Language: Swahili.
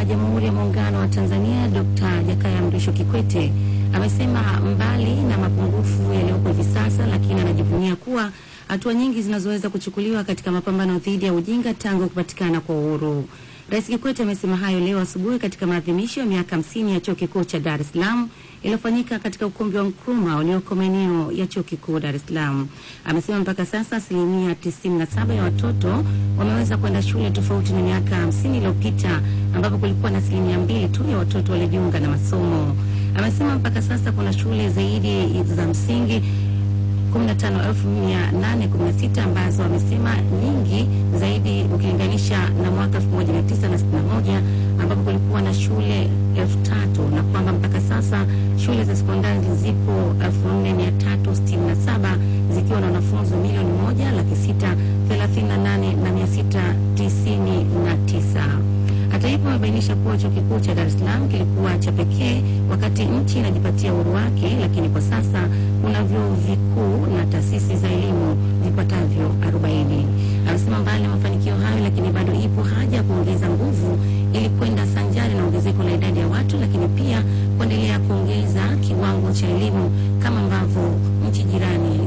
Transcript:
wa Jamhuri ya Muungano wa Tanzania Dr. Jakaya Mrisho Kikwete amesema mbali na mapungufu yaliyopo hivi sasa, lakini anajivunia kuwa hatua nyingi zinazoweza kuchukuliwa katika mapambano dhidi ya ujinga tangu kupatikana kwa uhuru. Rais Kikwete amesema hayo leo asubuhi katika maadhimisho ya miaka 50 ya Chuo Kikuu cha Dar es Salaam iliyofanyika katika ukumbi wa Nkrumah ulioko maeneo ya Chuo Kikuu Dar es Salaam. Amesema mpaka sasa 97% ya watoto wameweza kwenda shule, tofauti na miaka 50 iliyopita ambapo kulikuwa na 2% tu ya watoto walijiunga na masomo. Amesema mpaka sasa kuna shule zaidi za msingi 15,816 ambazo wamesema nyingi zaidi ukilinganisha na mwaka 1961 ambapo kulikuwa na shule 3,000, na kwamba mpaka sasa shule za sekondari zipo 4,367 zikiwa na wanafunzi 1,138,699. Hata hivyo, amebainisha kuwa Chuo Kikuu cha Dar es Salaam kilikuwa cha pekee wakati nchi inajipatia uhuru wake, lakini kwa sasa kuna vyuo vikuu na taasisi za elimu vipatavyo 40. Amesema mbali na mafanikio hayo, lakini bado ipo haja ya kuongeza nguvu ili kwenda sanjari na ongezeko la idadi ya watu, lakini pia kuendelea kuongeza kiwango cha elimu kama ambavyo nchi jirani